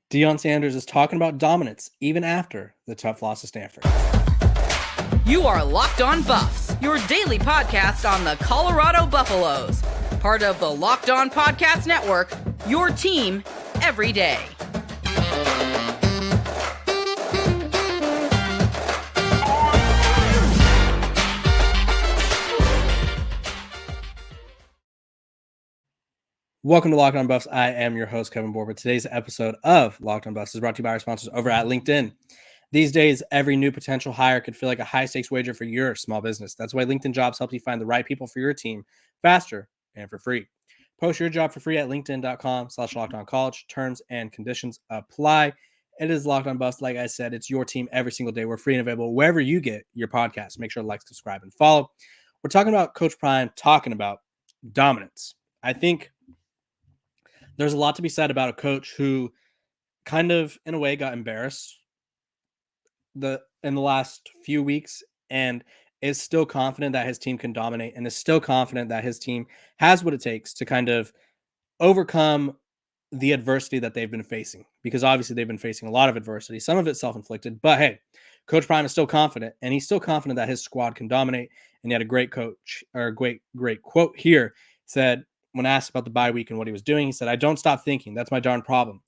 Deion Sanders is talking about dominance even after the tough loss to Stanford. You are Locked On Buffs, your daily podcast on the Colorado Buffaloes. Part of the Locked On Podcast Network, your team every day. Welcome to Locked On Buffs. I am your host, Kevin Borber. Today's episode of Locked On Buffs is brought to you by our sponsors over at LinkedIn. These days, every new potential hire could feel like a high-stakes wager for your small business. That's why LinkedIn Jobs helps you find the right people for your team faster and for free. Post your job for free at linkedin.com/lockedoncollege. Terms and conditions apply. It is Locked On Buffs. Like I said, it's your team every single day. We're free and available wherever you get your podcast. Make sure to like, subscribe, and follow. We're talking about Coach Prime, talking about dominance. I think there's a lot to be said about a coach who kind of, in a way, got embarrassed in the last few weeks and is still confident that his team can dominate and is still confident that his team has what it takes to kind of overcome the adversity that they've been facing, because obviously they've been facing a lot of adversity, some of it self-inflicted. But hey, Coach Prime is still confident, and he's still confident that his squad can dominate. And he had a great great quote here. Said, when asked about the bye week and what he was doing, he said, "I don't stop thinking. That's my darn problem.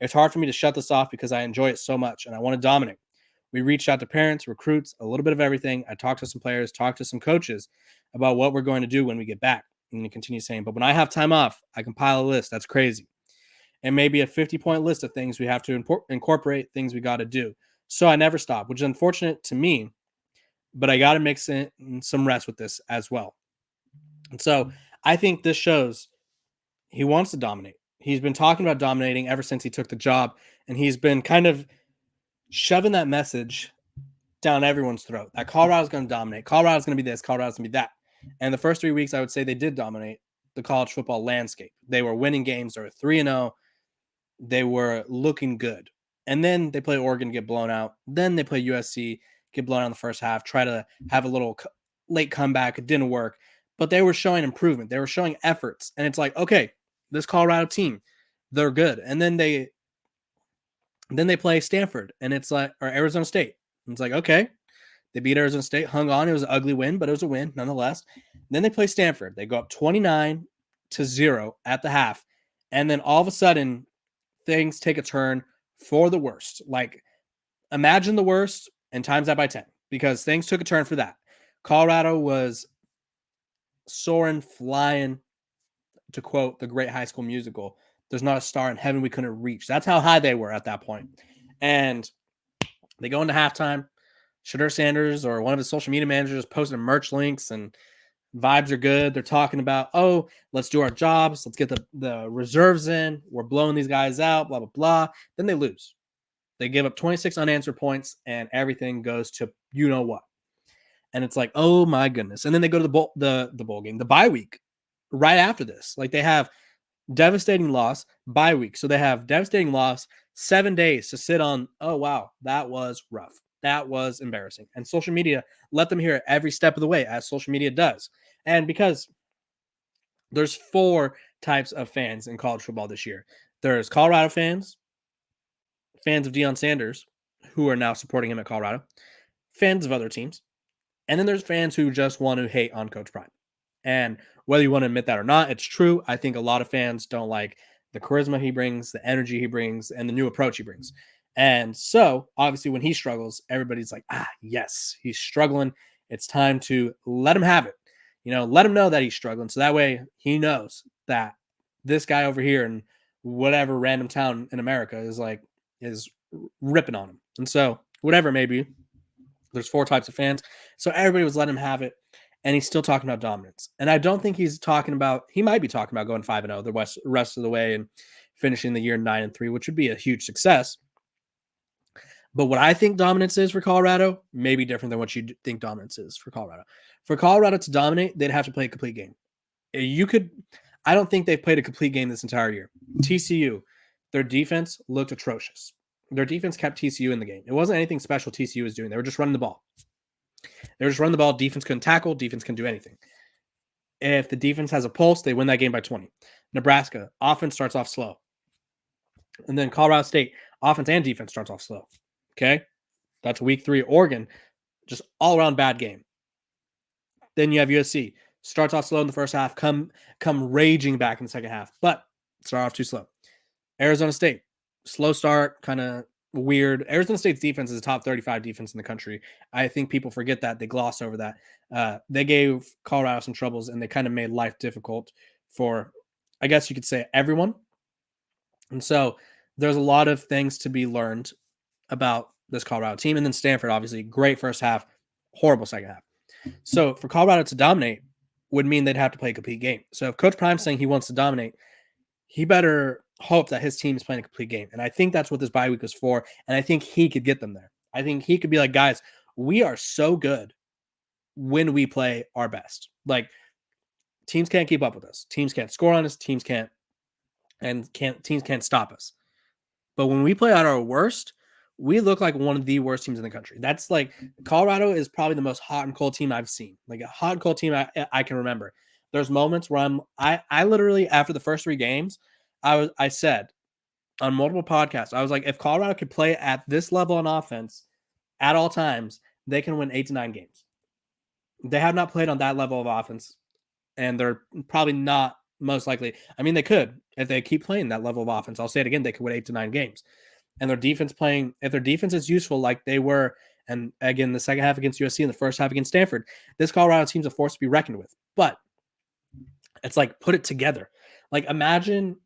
It's hard for me to shut this off because I enjoy it so much and I want to dominate. We reached out to parents, recruits, a little bit of everything. I talked to some players, talked to some coaches about what we're going to do when we get back." And he continues saying, "But when I have time off, I compile a list. That's crazy. And maybe a 50-point list of things we have to incorporate, things we got to do. So I never stop," which is unfortunate to me, but I got to mix in some rest with this as well. And so I think this shows he wants to dominate. He's been talking about dominating ever since he took the job, and he's been kind of shoving that message down everyone's throat that Colorado's going to dominate. Colorado's going to be this. Colorado's going to be that. And the first 3 weeks, I would say they did dominate the college football landscape. They were winning games. They were 3-0. They were looking good. And then they play Oregon, get blown out. Then they play USC, get blown out in the first half, try to have a little late comeback. It didn't work. But they were showing improvement. They were showing efforts. And it's like, okay, this Colorado team, they're good. And then they play Stanford, and it's like, or Arizona State. And it's like, okay, they beat Arizona State, hung on. It was an ugly win, but it was a win nonetheless. Then they play Stanford. They go up 29-0 at the half. And then all of a sudden, things take a turn for the worst. Like, imagine the worst and times that by 10, because things took a turn for that. Colorado was soaring, flying, to quote the great High School Musical, "There's not a star in heaven we couldn't reach." That's how high they were at that point. And they go into halftime. Shedeur Sanders or one of his social media managers posted merch links, and vibes are good. They're talking about, oh, let's do our jobs. Let's get the reserves in. We're blowing these guys out, blah, blah, blah. Then they lose. They give up 26 unanswered points, and everything goes to you know what. And it's like, oh my goodness. And then they go to the bowl game, the bye week right after this. Like, they have devastating loss, bye week. So they have devastating loss, 7 days to sit on, oh, wow, that was rough. That was embarrassing. And social media let them hear it every step of the way, as social media does. And because there's 4 types of fans in college football this year. There's Colorado fans, fans of Deion Sanders, who are now supporting him at Colorado, fans of other teams, and then there's fans who just want to hate on Coach Prime. And whether you want to admit that or not, it's true. I think a lot of fans don't like the charisma he brings, the energy he brings, and the new approach he brings. And so, obviously, when he struggles, everybody's like, yes, he's struggling. It's time to let him have it. Let him know that he's struggling. So that way he knows that this guy over here in whatever random town in America is ripping on him. And so, whatever it may be, there's 4 types of fans. So everybody was letting him have it. And he's still talking about dominance. And I don't think he's talking about, he might be talking about going 5-0 the rest of the way and finishing the year 9-3, which would be a huge success. But what I think dominance is for Colorado may be different than what you think dominance is for Colorado. For Colorado to dominate, they'd have to play a complete game. I don't think they've played a complete game this entire year. TCU, their defense looked atrocious. Their defense kept TCU in the game. It wasn't anything special TCU was doing. They were just running the ball. Defense couldn't tackle. Defense couldn't do anything. If the defense has a pulse, they win that game by 20. Nebraska, offense starts off slow. And then Colorado State, offense and defense starts off slow. Okay. That's week 3. Oregon, just all around bad game. Then you have USC, starts off slow in the first half, come raging back in the second half, but start off too slow. Arizona State, slow start, kind of weird. Arizona State's defense is a top 35 defense in the country. I think people forget that. They gloss over that. They gave Colorado some troubles, and they kind of made life difficult for, I guess you could say, everyone. And so there's a lot of things to be learned about this Colorado team. And then Stanford, obviously, great first half, horrible second half. So for Colorado to dominate would mean they'd have to play a complete game. So if Coach Prime's saying he wants to dominate, he better hope that his team is playing a complete game. And I think that's what this bye week was for. And I think he could get them there. I think he could be like, guys, we are so good when we play our best. Like, teams can't keep up with us. Teams can't score on us. Teams can't stop us. But when we play at our worst, we look like one of the worst teams in the country. That's like, Colorado is probably the most hot and cold team I've seen. Like a hot and cold team I can remember. There's moments where I literally, after the first 3 games, I said on multiple podcasts, I was like, if Colorado could play at this level on offense at all times, they can win 8 to 9 games. They have not played on that level of offense, and they're probably not most likely. I mean, they could if they keep playing that level of offense. I'll say it again, they could win 8 to 9 games. And their defense if their defense is useful like they were, and again, the second half against USC and the first half against Stanford, this Colorado team's a force to be reckoned with. But it's like, put it together. Like, imagine,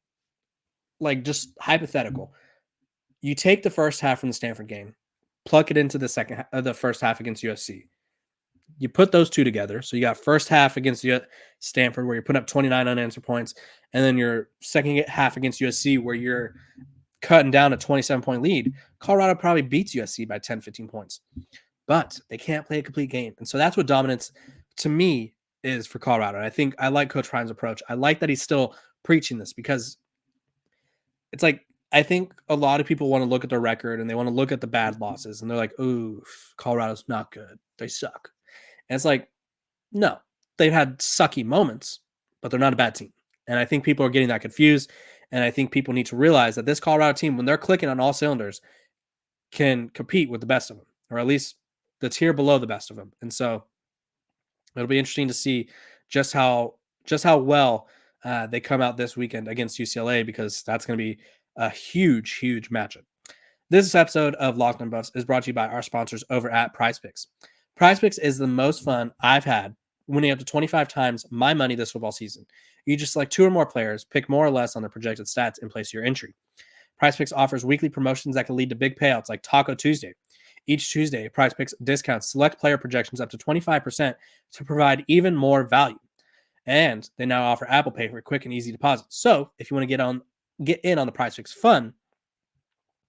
like, just hypothetical. You take the first half from the Stanford game, pluck it into the first half against USC. You put those two together. So you got first half against Stanford where you're putting up 29 unanswered points, and then your second half against USC where you're cutting down a 27-point lead. Colorado probably beats USC by 10, 15 points. But they can't play a complete game. And so that's what dominance, to me, is for Colorado. And I think I like Coach Prime's approach. I like that he's still preaching this, because it's like, I think a lot of people want to look at their record and they want to look at the bad losses, and they're like, ooh, Colorado's not good. They suck. And it's like, no, they've had sucky moments, but they're not a bad team. And I think people are getting that confused. And I think people need to realize that this Colorado team, when they're clicking on all cylinders, can compete with the best of them, or at least the tier below the best of them. And so it'll be interesting to see just how well they come out this weekend against UCLA, because that's going to be a huge, huge matchup. This episode of Locked On Buffs is brought to you by our sponsors over at PrizePicks. PrizePicks is the most fun I've had, winning up to 25 times my money this football season. You just select 2 or more players, pick more or less on their projected stats, and place your entry. PrizePicks offers weekly promotions that can lead to big payouts like Taco Tuesday. Each Tuesday, PrizePicks discounts select player projections up to 25% to provide even more value. And they now offer Apple Pay for quick and easy deposits. So if you want to get in on the PrizePicks fun,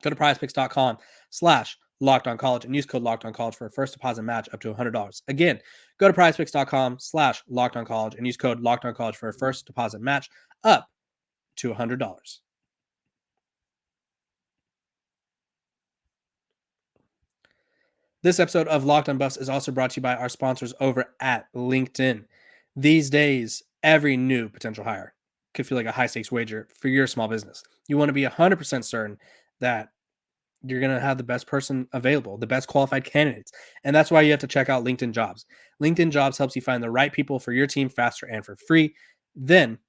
go to prizepicks.com/LockedOnCollege and use code LockedOnCollege for a first deposit match up to $100. Again, go to prizepicks.com/LockedOnCollege and use code LockedOnCollege for a first deposit match up to $100. This episode of Locked On Buffs is also brought to you by our sponsors over at LinkedIn. These days, every new potential hire could feel like a high-stakes wager for your small business. You want to be 100% certain that you're going to have the best person available, the best qualified candidates. And that's why you have to check out LinkedIn Jobs. LinkedIn Jobs helps you find the right people for your team faster and for free. Then,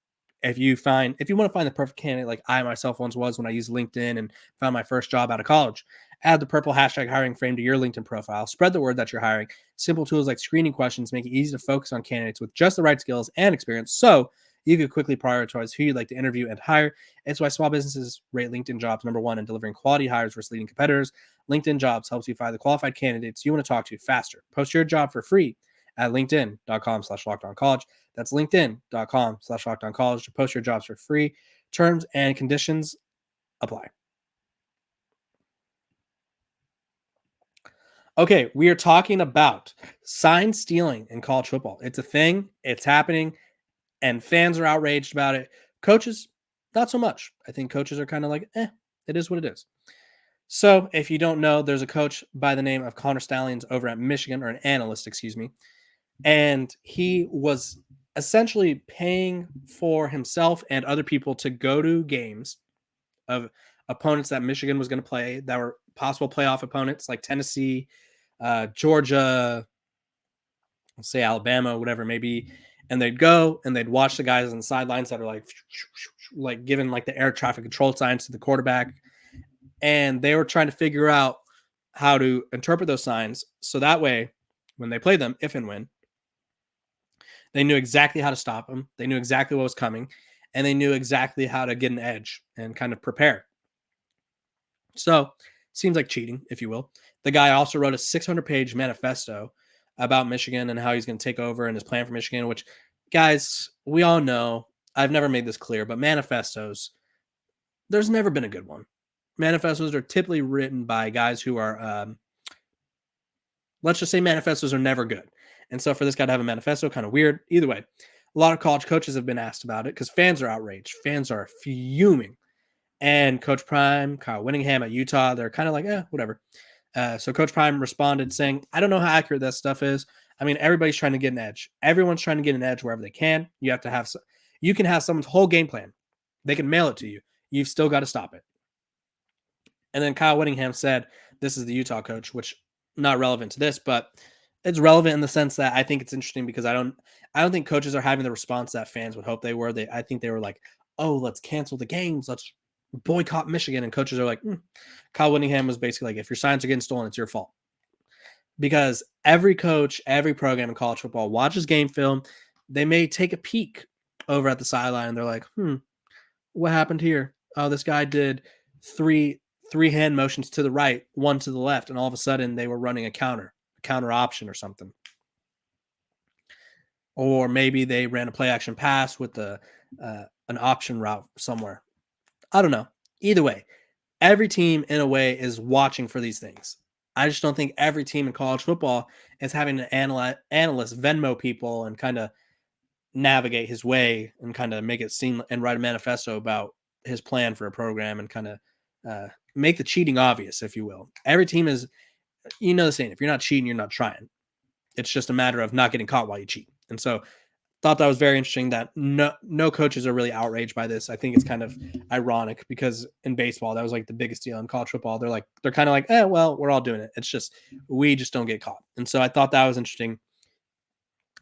if you want to find the perfect candidate, like I myself once was when I used LinkedIn and found my first job out of college, add the purple hashtag hiring frame to your LinkedIn profile. Spread the word that you're hiring. Simple tools like screening questions make it easy to focus on candidates with just the right skills and experience, so you can quickly prioritize who you'd like to interview and hire. It's why small businesses rate LinkedIn Jobs #1 in delivering quality hires versus leading competitors. LinkedIn Jobs helps you find the qualified candidates you want to talk to faster. Post your job for free at linkedin.com/LockedOnCollege. That's linkedin.com/LockedOnCollege to post your jobs for free. Terms and conditions apply. Okay, we are talking about sign stealing in college football. It's a thing. It's happening. And fans are outraged about it. Coaches, not so much. I think coaches are kind of like, it is what it is. So if you don't know, there's a coach by the name of Connor Stallions over at Michigan, or an analyst, excuse me. And he was essentially paying for himself and other people to go to games of opponents that Michigan was going to play that were possible playoff opponents like Tennessee, Georgia, let's say Alabama, whatever it may be. And they'd go and they'd watch the guys on the sidelines that are like giving like the air traffic control signs to the quarterback. And they were trying to figure out how to interpret those signs. So that way, when they play them, if and when, they knew exactly how to stop them. They knew exactly what was coming. And they knew exactly how to get an edge and kind of prepare. So seems like cheating, if you will. The guy also wrote a 600-page manifesto about Michigan and how he's going to take over and his plan for Michigan, which, guys, we all know, I've never made this clear, but manifestos, there's never been a good one. Manifestos are typically written by guys who are, let's just say manifestos are never good. And so for this guy to have a manifesto, kind of weird. Either way, a lot of college coaches have been asked about it because fans are outraged. Fans are fuming. And Coach Prime, Kyle Whittingham at Utah, they're kind of like, whatever. So Coach Prime responded saying, I don't know how accurate that stuff is. I mean, everybody's trying to get an edge. Everyone's trying to get an edge wherever they can. You have to have, you can have someone's whole game plan. They can mail it to you. You've still got to stop it. And then Kyle Whittingham said, this is the Utah coach, which not relevant to this, but it's relevant in the sense that I think it's interesting because I don't think coaches are having the response that fans would hope they were. I think they were like, oh, let's cancel the games. Let's boycott Michigan. And coaches are like, Kyle Whittingham was basically like, if your signs are getting stolen, it's your fault. Because every coach, every program in college football watches game film. They may take a peek over at the sideline and they're like, what happened here? Oh, this guy did three hand motions to the right, one to the left, and all of a sudden they were running a counter option or something. Or maybe they ran a play action pass with an option route somewhere. I don't know. Either way, every team in a way is watching for these things. I just don't think every team in college football is having an analyst Venmo people and kind of navigate his way and kind of make it seem and write a manifesto about his plan for a program and kind of make the cheating obvious, if you will. Every team is, the saying, if you're not cheating, you're not trying. It's just a matter of not getting caught while you cheat. And so thought that was very interesting that no coaches are really outraged by this. I think it's kind of ironic because in baseball, that was like the biggest deal. In college football, they're kind of like, well, we're all doing it. It's just, we just don't get caught. And so I thought that was interesting.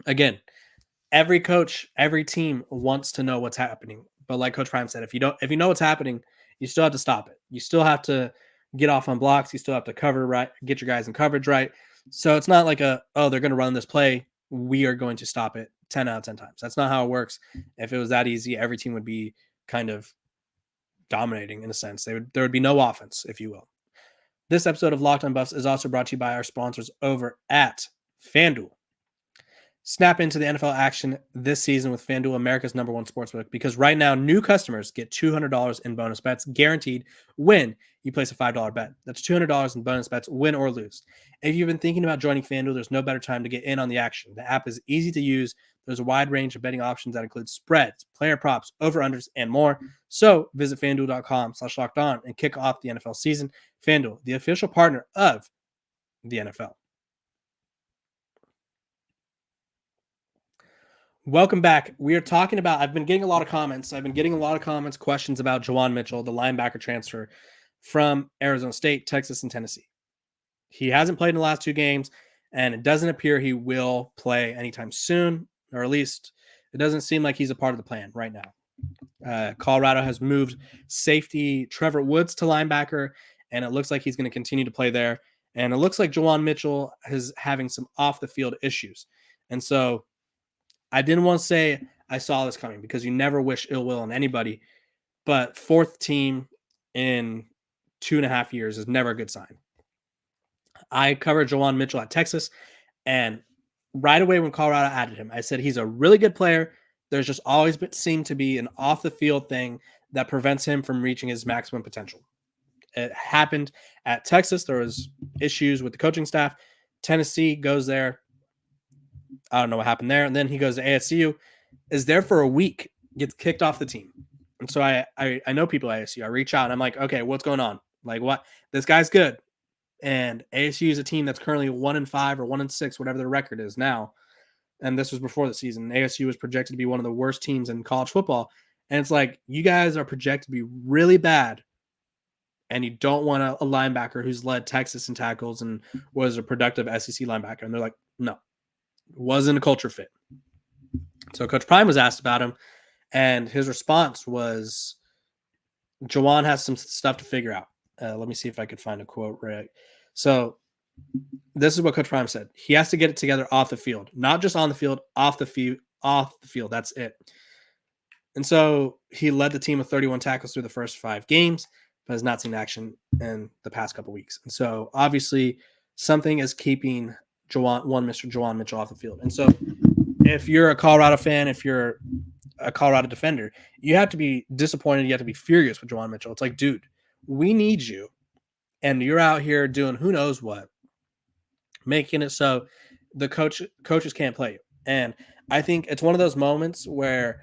Again, every coach, every team wants to know what's happening. But like Coach Prime said, if you know what's happening, you still have to stop it. You still have to get off on blocks. You still have to cover right, get your guys in coverage right. So it's not like they're going to run this play. We are going to stop it 10 out of 10 times. That's not how it works. If it was that easy, every team would be kind of dominating in a sense. There would be no offense, if you will. This episode of Locked on Buffs is also brought to you by our sponsors over at FanDuel. Snap into the NFL action this season with FanDuel, America's #1 sportsbook, because right now new customers get $200 in bonus bets guaranteed when you place a $5 bet. That's $200 in bonus bets, win or lose. If you've been thinking about joining FanDuel, there's no better time to get in on the action. The app is easy to use. There's a wide range of betting options that include spreads, player props, over-unders, and more. So visit FanDuel.com/lockedon and kick off the NFL season. FanDuel, the official partner of the NFL. Welcome back. We are talking about, I've been getting a lot of comments. Questions about Juwan Mitchell, the linebacker transfer from Arizona State, Texas, and Tennessee. He hasn't played in the last 2 games, and it doesn't appear he will play anytime soon, or at least it doesn't seem like he's a part of the plan right now. Colorado has moved safety Trevor Woods to linebacker, and it looks like he's going to continue to play there. And it looks like Juwan Mitchell is having some off-the-field issues. And so I didn't want to say I saw this coming because you never wish ill will on anybody, but 4th team in 2.5 years is never a good sign. I covered Juwan Mitchell at Texas, and right away when Colorado added him, I said he's a really good player. There's just always seemed to be an off-the-field thing that prevents him from reaching his maximum potential. It happened at Texas. There was issues with the coaching staff. Tennessee goes there. I don't know what happened there. And then he goes to ASU, is there for a week, gets kicked off the team. And so I know people at ASU. I reach out and I'm like, okay, what's going on? Like, what? This guy's good. And ASU is a team that's currently 1-5 or 1-6, whatever their record is now. And this was before the season. ASU was projected to be one of the worst teams in college football. And it's like, you guys are projected to be really bad and you don't want a linebacker who's led Texas in tackles and was a productive SEC linebacker. And they're like, no, wasn't a culture fit. So Coach Prime was asked about him, and his response was, Juwan has some stuff to figure out. Let me see if I could find a quote right. So this is what Coach Prime said. He has to get it together off the field, not just on the field, off the field. That's it. And so he led the team with 31 tackles through the first 5 games, but has not seen action in the past couple weeks. And so obviously something is keeping Mr. Juwan Mitchell off the field. And so if you're a Colorado fan, if you're a Colorado defender, you have to be disappointed. You have to be furious with Juwan Mitchell. It's like, dude, we need you. And you're out here doing who knows what, making it so the coaches can't play you. And I think it's one of those moments where,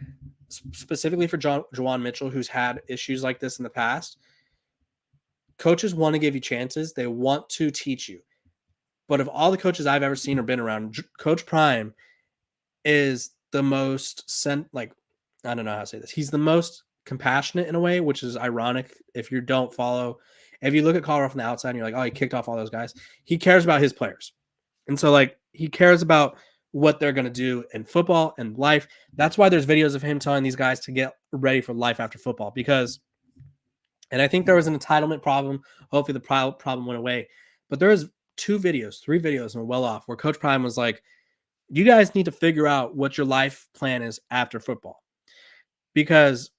specifically for Juwan Mitchell, who's had issues like this in the past, coaches want to give you chances. They want to teach you. But of all the coaches I've ever seen or been around, Coach Prime is the most I don't know how to say this. He's the most compassionate in a way, which is ironic if you don't follow. If you look at Colorado from the outside and you're like, oh, he kicked off all those guys. He cares about his players. And so he cares about what they're going to do in football and life. That's why there's videos of him telling these guys to get ready for life after football, and I think there was an entitlement problem. Hopefully the problem went away, but there was 3 videos and well off where Coach Prime was like, you guys need to figure out what your life plan is after football, because,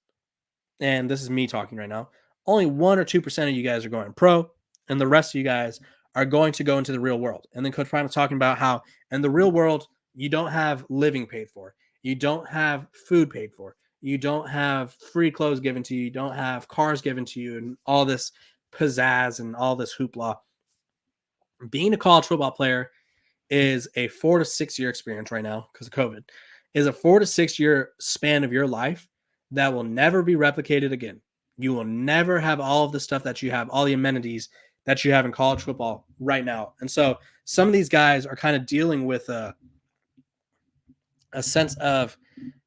and this is me talking right now, only 1 or 2% of you guys are going pro, and the rest of you guys are going to go into the real world. And then Coach Prime was talking about how in the real world, you don't have living paid for. You don't have food paid for. You don't have free clothes given to you. You don't have cars given to you and all this pizzazz and all this hoopla. Being a college football player is a 4 to 6 year experience right now because of COVID, is a 4 to 6 year span of your life that will never be replicated again. You will never have all of the stuff that you have, all the amenities that you have in college football right now. And so some of these guys are kind of dealing with a sense of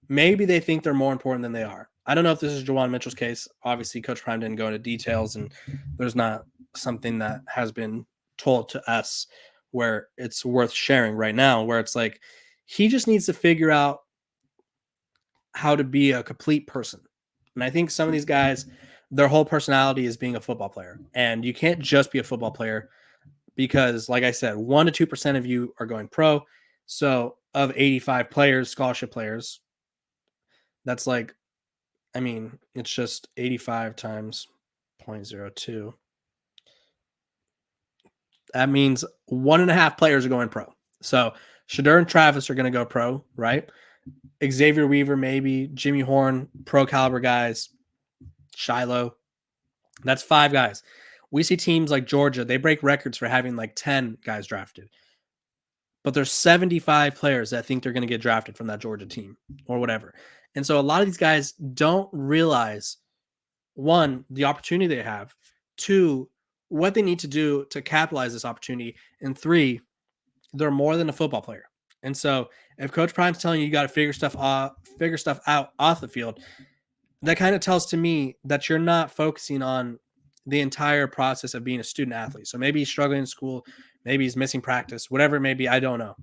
maybe they think they're more important than they are. I don't know if this is Juwan Mitchell's case. Obviously, Coach Prime didn't go into details, and there's not something that has been told to us where it's worth sharing right now, where it's like he just needs to figure out how to be a complete person. And I think some of these guys, their whole personality is being a football player. And you can't just be a football player because, like I said, 1 to 2% of you are going pro. So of 85 players, scholarship players, that's it's just 85 times 0.02. That means 1.5 players are going pro. So Shedeur and Travis are going to go pro, right? Xavier Weaver, maybe Jimmy Horn, pro caliber guys, Shiloh. That's 5 guys. We see teams like Georgia, they break records for having 10 guys drafted. But there's 75 players that think they're going to get drafted from that Georgia team or whatever. And so a lot of these guys don't realize, 1, the opportunity they have, 2, what they need to do to capitalize this opportunity, and 3, they're more than a football player. And so if Coach Prime's telling you got to figure stuff out off the field, that kind of tells to me that you're not focusing on the entire process of being a student athlete. So maybe he's struggling in school, maybe he's missing practice, whatever it may be, I don't know.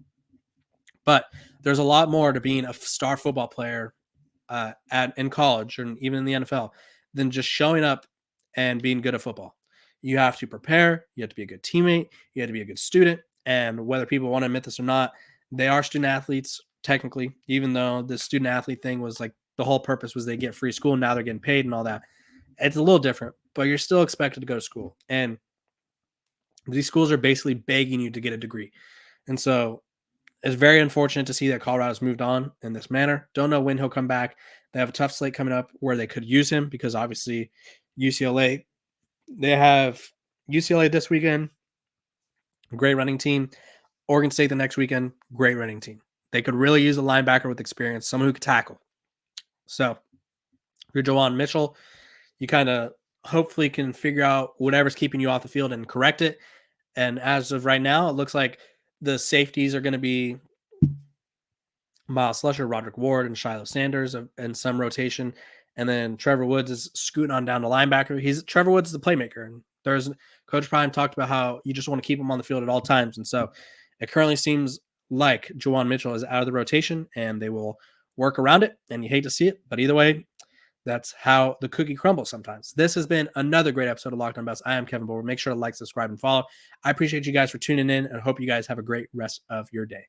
But there's a lot more to being a star football player in college or even in the NFL than just showing up and being good at football. You have to prepare. You have to be a good teammate. You have to be a good student. And whether people want to admit this or not, they are student athletes technically, even though the student athlete thing was the whole purpose was they get free school. Now they're getting paid and all that. It's a little different, but you're still expected to go to school. And these schools are basically begging you to get a degree. And so it's very unfortunate to see that Colorado's moved on in this manner. Don't know when he'll come back. They have a tough slate coming up where they could use him because obviously UCLA, they have UCLA this weekend, great running team. Oregon State the next weekend, great running team. They could really use a linebacker with experience, someone who could tackle. So if you're Juwan Mitchell, you kind of hopefully can figure out whatever's keeping you off the field and correct it. And as of right now, it looks like the safeties are going to be Miles Slusher, Roderick Ward, and Shiloh Sanders in some rotation. And then Trevor Woods is scooting on down to linebacker. Trevor Woods is the playmaker. And Coach Prime talked about how you just want to keep him on the field at all times. And so it currently seems like Juwan Mitchell is out of the rotation and they will work around it. And you hate to see it, but either way, that's how the cookie crumbles sometimes. This has been another great episode of Locked On Buffs. I am Kevin Board. Make sure to like, subscribe, and follow. I appreciate you guys for tuning in and hope you guys have a great rest of your day.